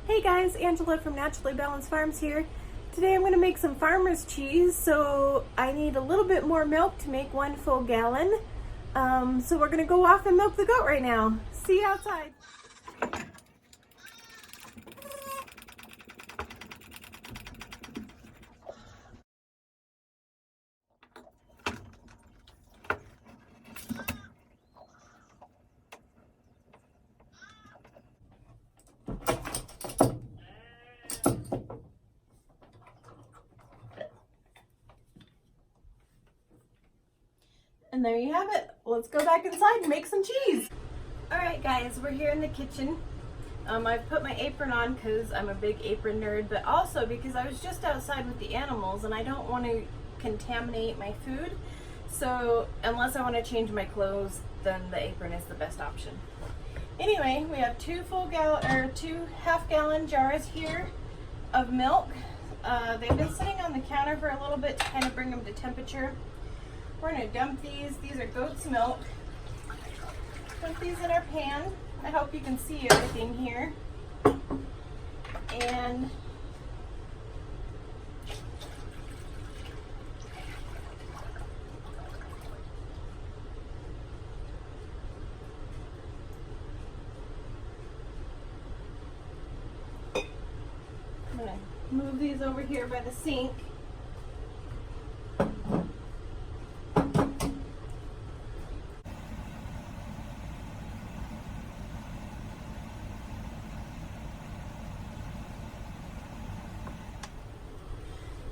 Hey guys, Angela from Naturally Balanced Farms here. Today I'm going to make some farmer's cheese, so I need a little bit more milk to make 1 full gallon. So we're going to go off and milk the goat right now. See you outside. And there you have it. Let's go back inside and make some cheese. Alright guys, we're here in the kitchen. I've put my apron on because I'm a big apron nerd, but also because I was just outside with the animals and I don't want to contaminate my food. So unless I want to change my clothes, then the apron is the best option. Anyway, we have 2 half-gallon jars here of milk. They've been sitting on the counter for a little bit to kind of bring them to temperature. We're going to dump these. These are goat's milk. Put these in our pan. I hope you can see everything here. And I'm going to move these over here by the sink.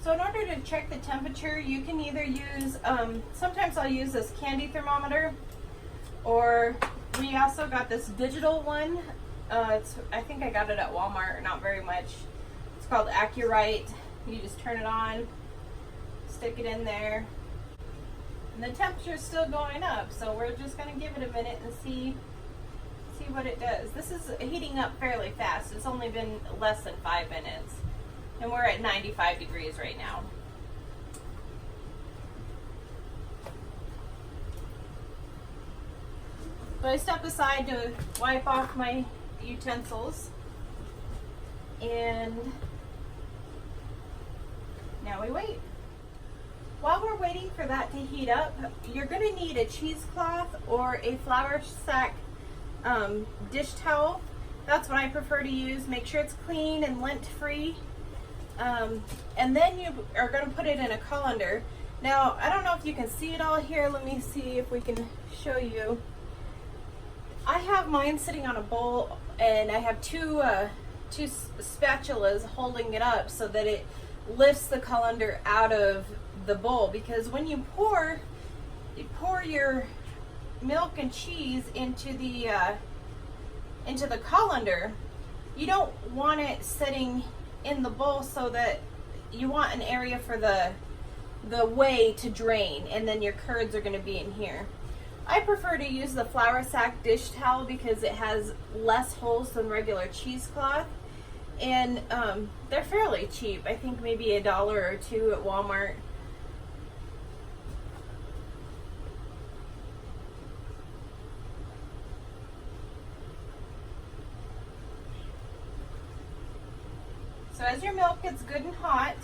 So in order to check the temperature, you can either use, sometimes I'll use this candy thermometer, or we also got this digital one. I think I got it at Walmart, not very much. It's called Accurite. You just turn it on, stick it in there, and the temperature is still going up. So we're just going to give it a minute and see what it does. This is heating up fairly fast. It's only been less than 5 minutes. And we're at 95 degrees right now. So I step aside to wipe off my utensils. And now we wait. While we're waiting for that to heat up, you're going to need a cheesecloth or a flour sack dish towel. That's what I prefer to use. Make sure it's clean and lint-free. And then you are going to put it in a colander. Now, I don't know if you can see it all here. Let me see if we can show you. I have mine sitting on a bowl, and I have two spatulas holding it up so that it lifts the colander out of the bowl. Because when you pour your milk and cheese into the colander, you don't want it sitting in the bowl, so that you want an area for the whey to drain, and then your curds are going to be in here. I prefer to use the flour sack dish towel because it has less holes than regular cheesecloth, and they're fairly cheap. I think maybe $1 or $2 at Walmart. So as your milk gets good and hot,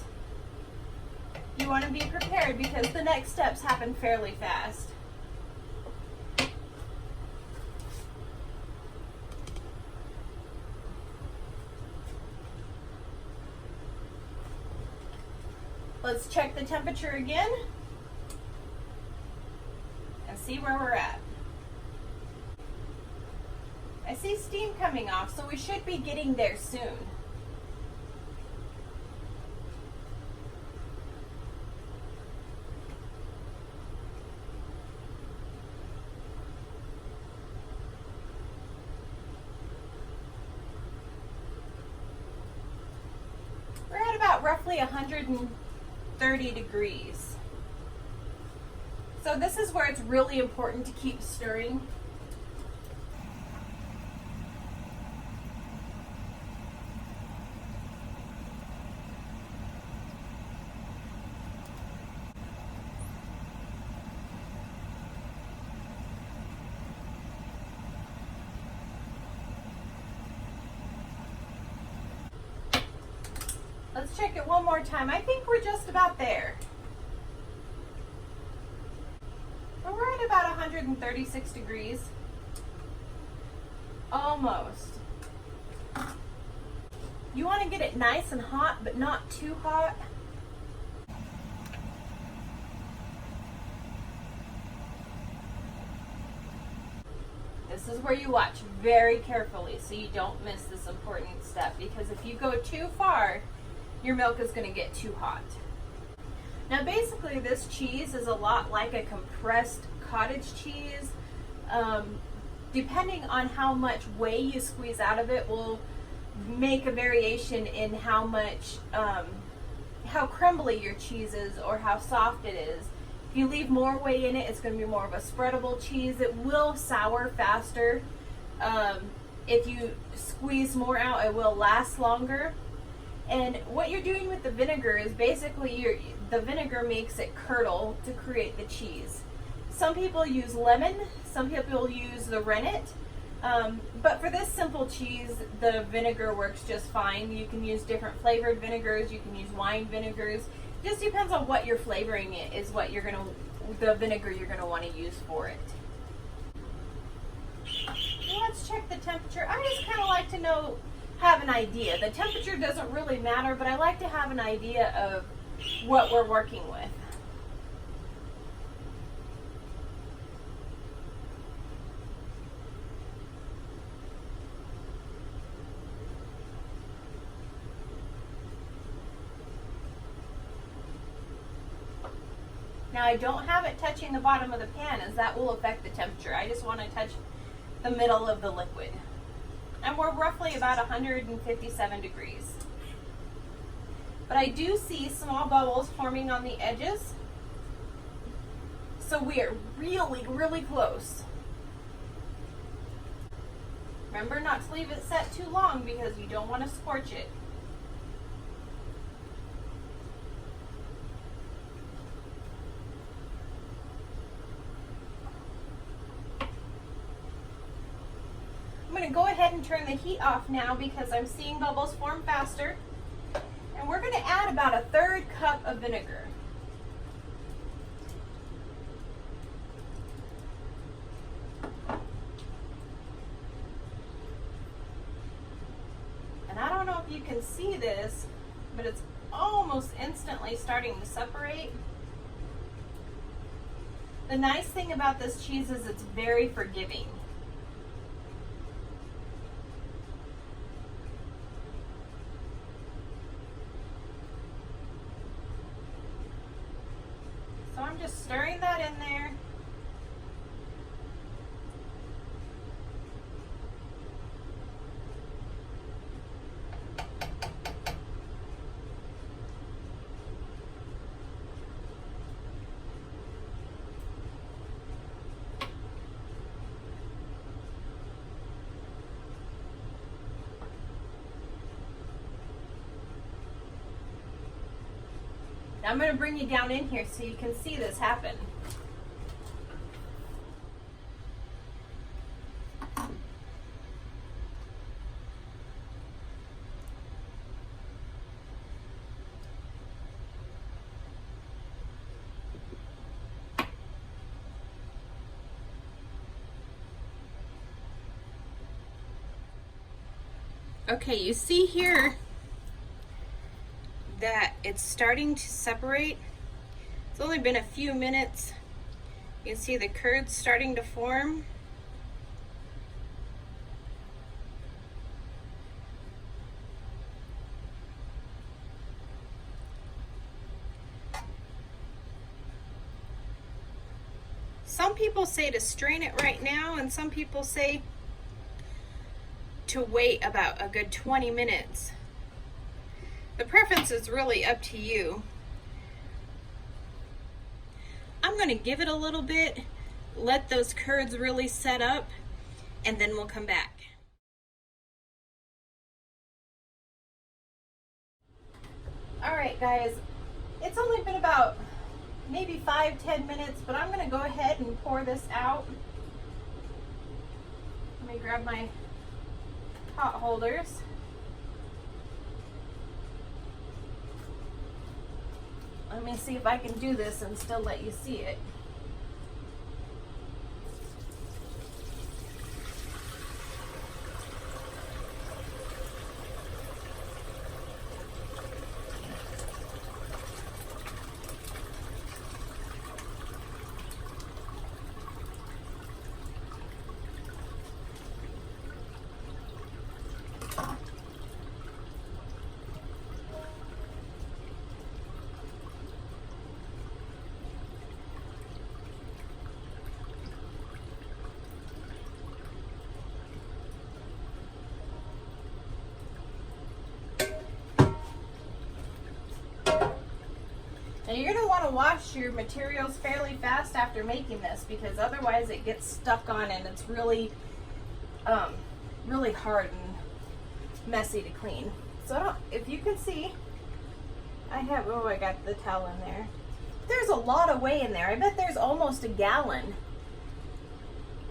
you want to be prepared because the next steps happen fairly fast. Let's check the temperature again and see where we're at. I see steam coming off, so we should be getting there soon. We're at about roughly 130 degrees. So this is where it's really important to keep stirring. Let's check it one more time. I think we're just about there. We're at about 136 degrees. Almost. You want to get it nice and hot, but not too hot. This is where you watch very carefully so you don't miss this important step, because if you go too far, your milk is going to get too hot. Now basically this cheese is a lot like a compressed cottage cheese. Depending on how much whey you squeeze out of it will make a variation in how much, how crumbly your cheese is or how soft it is. If you leave more whey in it, it's going to be more of a spreadable cheese. It will sour faster. If you squeeze more out, it will last longer. And what you're doing with the vinegar is basically the vinegar makes it curdle to create the cheese. Some people use lemon, some people use the rennet, but for this simple cheese, the vinegar works just fine. You can use different flavored vinegars, you can use wine vinegars. It just depends on what you're flavoring it is what you're gonna, the vinegar you're gonna want to use for it. Let's check the temperature. I just kind of like to have an idea. The temperature doesn't really matter, but I like to have an idea of what we're working with. Now I don't have it touching the bottom of the pan, as that will affect the temperature. I just want to touch the middle of the liquid. And we're roughly about 157 degrees. But I do see small bubbles forming on the edges. So we are really, really close. Remember not to leave it set too long because you don't want to scorch it. I'm going to go ahead and turn the heat off now because I'm seeing bubbles form faster. And we're going to add about 1/3 cup of vinegar. And I don't know if you can see this, but it's almost instantly starting to separate. The nice thing about this cheese is it's very forgiving. So I'm just stirring that in there. Now I'm going to bring you down in here so you can see this happen. Okay, you see here that it's starting to separate. It's only been a few minutes. You can see the curds starting to form. Some people say to strain it right now, and some people say to wait about a good 20 minutes. The preference is really up to you. I'm going to give it a little bit, let those curds really set up, and then we'll come back. Alright guys, it's only been about maybe 5-10 minutes, but I'm going to go ahead and pour this out. Let me grab my pot holders. Let me see if I can do this and still let you see it. Now you're going to want to wash your materials fairly fast after making this, because otherwise it gets stuck on and it's really, really hard and messy to clean. So if you can see, I got the towel in there. There's a lot of whey in there. I bet there's almost a gallon.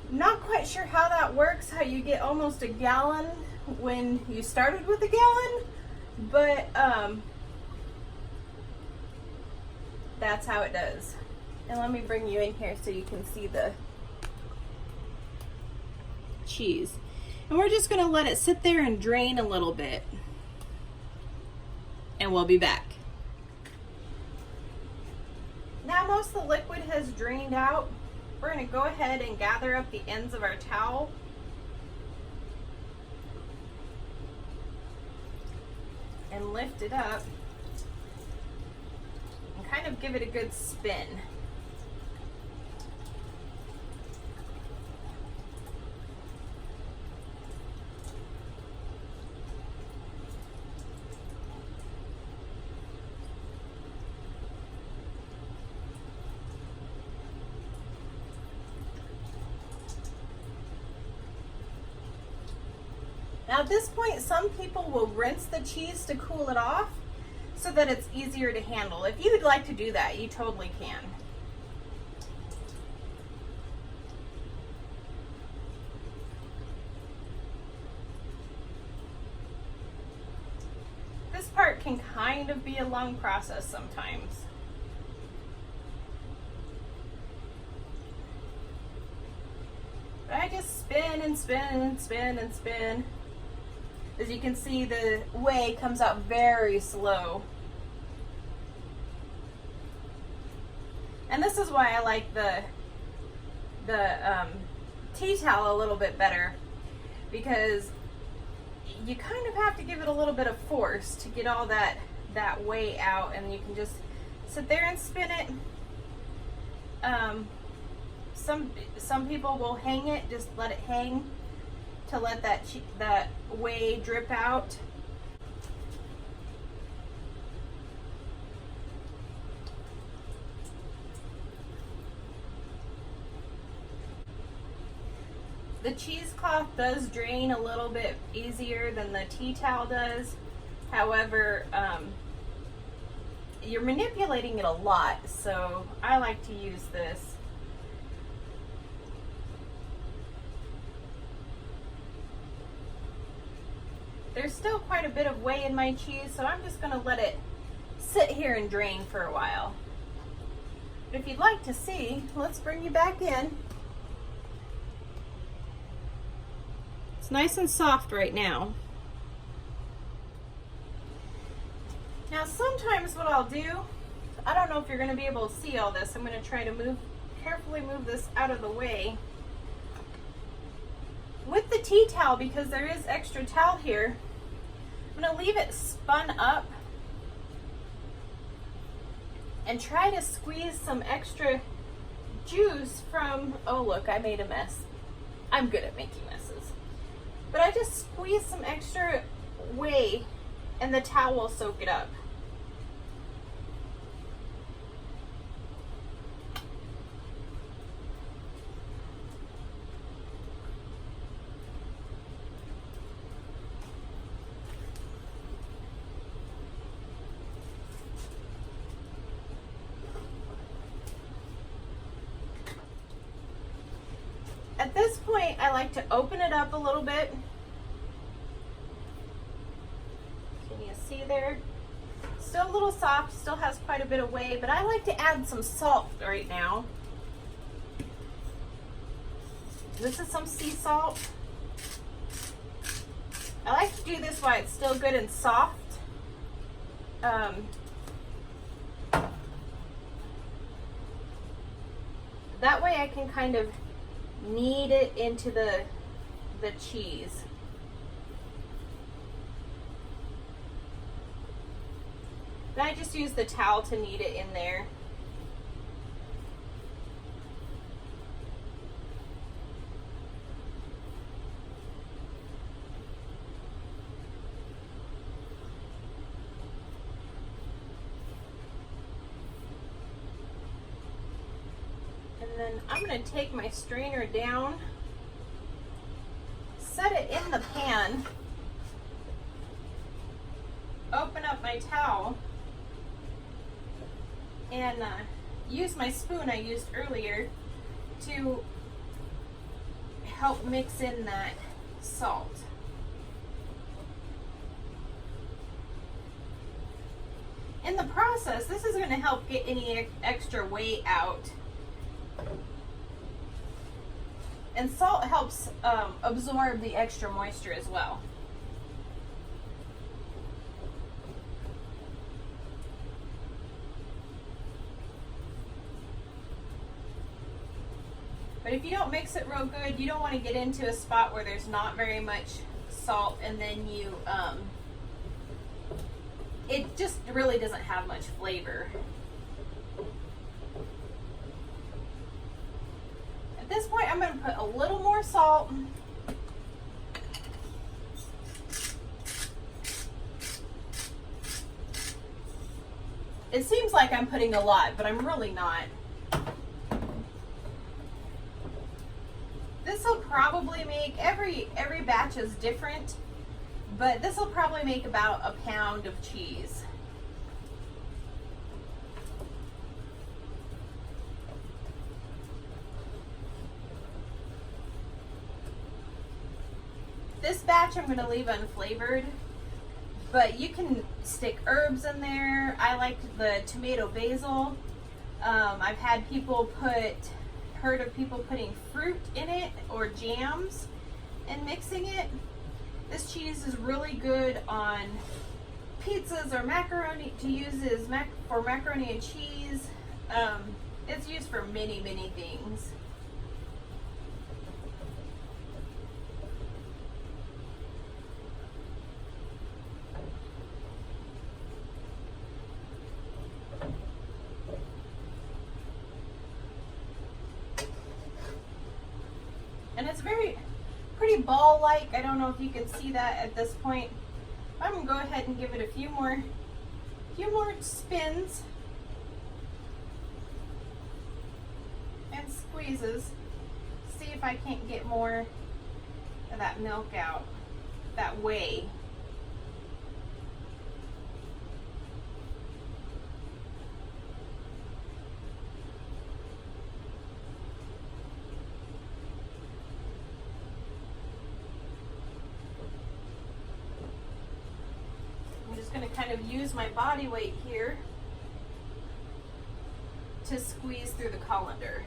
Not quite sure how that works, how you get almost a gallon when you started with a gallon, but that's how it does. And let me bring you in here so you can see the cheese. And we're just gonna let it sit there and drain a little bit. And we'll be back. Now most of the liquid has drained out. We're gonna go ahead and gather up the ends of our towel. And lift it up. Kind of give it a good spin. Now at this point, some people will rinse the cheese to cool it off, so that it's easier to handle. If you would like to do that, you totally can. This part can kind of be a long process sometimes. But I just spin and spin and spin and spin. As you can see, the whey comes out very slow. And this is why I like the tea towel a little bit better, because you kind of have to give it a little bit of force to get all that whey out, and you can just sit there and spin it. Some people will hang it, just let it hang to let that whey drip out. The cheesecloth does drain a little bit easier than the tea towel does. However, you're manipulating it a lot, so I like to use this. There's still quite a bit of whey in my cheese, so I'm just going to let it sit here and drain for a while. But if you'd like to see, let's bring you back in. It's nice and soft right now. Now sometimes what I'll do, I don't know if you're going to be able to see all this. I'm going to try to carefully move this out of the way. With the tea towel, because there is extra towel here, I'm going to leave it spun up and try to squeeze some extra juice from, oh look, I made a mess. I'm good at making messes. But I just squeeze some extra whey and the towel will soak it up. At this point, I like to open it up a little bit. Can you see there? Still a little soft, still has quite a bit of whey, but I like to add some salt right now. This is some sea salt. I like to do this while it's still good and soft. That way I can kind of knead it into the cheese. Then I just use the towel to knead it in there. And then I'm going to take my strainer down, set it in the pan, open up my towel, and use my spoon I used earlier to help mix in that salt. In the process, this is going to help get any extra weight out. And salt helps absorb the extra moisture as well. But if you don't mix it real good, you don't want to get into a spot where there's not very much salt, and then you, it just really doesn't have much flavor. At this point, I'm going to put a little more salt. It seems like I'm putting a lot, but I'm really not. This will probably make, every batch is different, but this will probably make about a pound of cheese. This batch I'm going to leave unflavored, but you can stick herbs in there. I like the tomato basil. I've had people heard of people putting fruit in it or jams and mixing it. This cheese is really good on pizzas or macaroni, to use as for macaroni and cheese. It's used for many, many things. And it's pretty ball-like. I don't know if you can see that at this point. I'm gonna go ahead and give it a few more spins and squeezes. See if I can't get more of that milk out, that whey. Going to kind of use my body weight here to squeeze through the colander.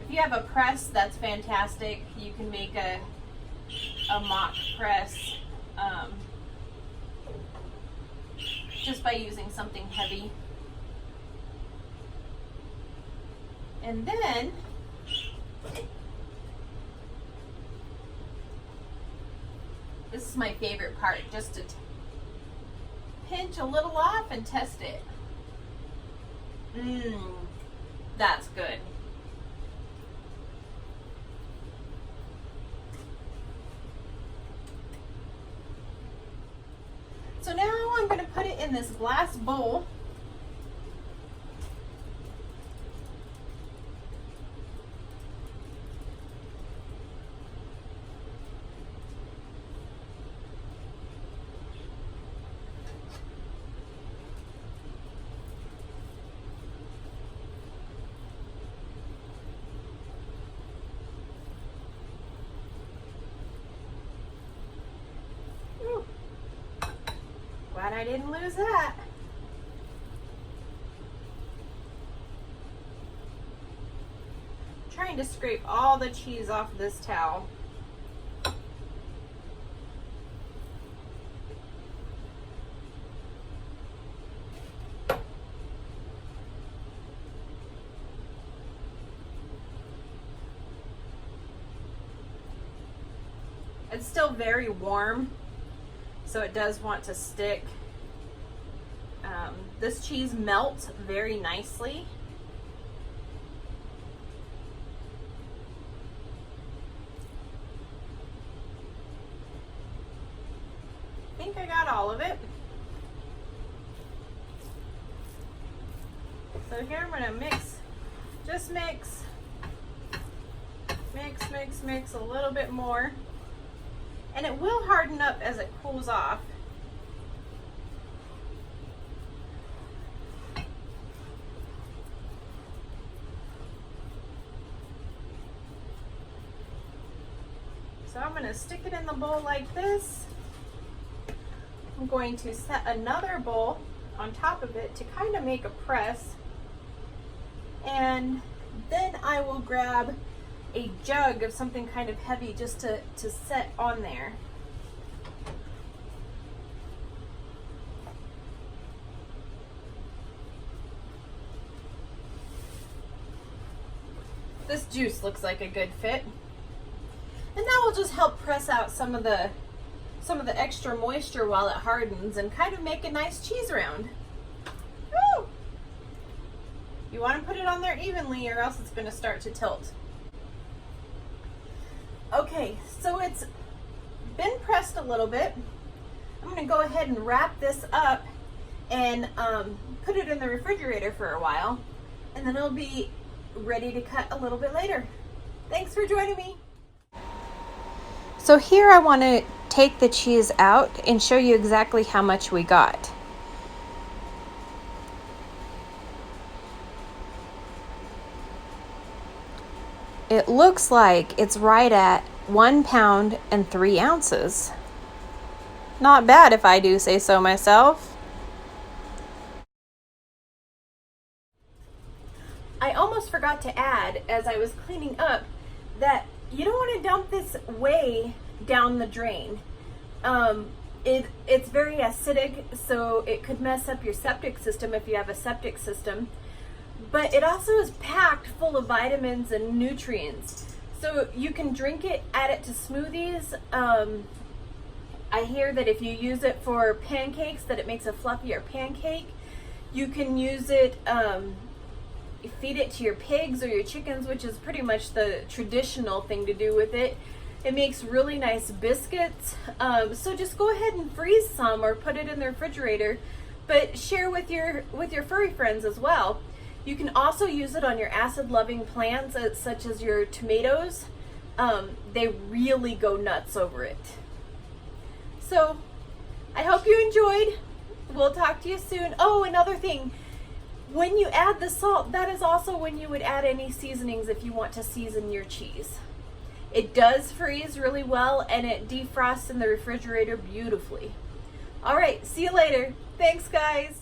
If you have a press, that's fantastic. You can make a mock press just by using something heavy. And then this is my favorite part, just to pinch a little off and test it. That's good. So now I'm going to put it in this glass bowl. I didn't lose that. Trying to scrape all the cheese off this towel. It's still very warm, so it does want to stick. This cheese melts very nicely. I think I got all of it. So here I'm gonna mix, just mix a little bit more. And it will harden up as it cools off. So I'm going to stick it in the bowl like this. I'm going to set another bowl on top of it to kind of make a press. And then I will grab a jug of something kind of heavy just to set on there. This juice looks like a good fit. And that will just help press out some of the extra moisture while it hardens and kind of make a nice cheese round. Woo! You want to put it on there evenly or else it's going to start to tilt. Okay, so it's been pressed a little bit. I'm going to go ahead and wrap this up and put it in the refrigerator for a while, and then it'll be ready to cut a little bit later. Thanks for joining me. So here I want to take the cheese out and show you exactly how much we got. It looks like it's right at 1 pound and 3 ounces. Not bad if I do say so myself. I almost forgot to add, as I was cleaning up, that you don't want to dump this way down the drain. It's very acidic, so it could mess up your septic system if you have a septic system. But it also is packed full of vitamins and nutrients. So you can drink it, add it to smoothies. I hear that if you use it for pancakes, that it makes a fluffier pancake. You can use it, feed it to your pigs or your chickens, which is pretty much the traditional thing to do with it. It makes really nice biscuits. So just go ahead and freeze some or put it in the refrigerator, but share with your furry friends as well. You can also use it on your acid-loving plants, such as your tomatoes. They really go nuts over it. So, I hope you enjoyed. We'll talk to you soon. Oh, another thing. When you add the salt, that is also when you would add any seasonings if you want to season your cheese. It does freeze really well, and it defrosts in the refrigerator beautifully. All right, see you later. Thanks, guys.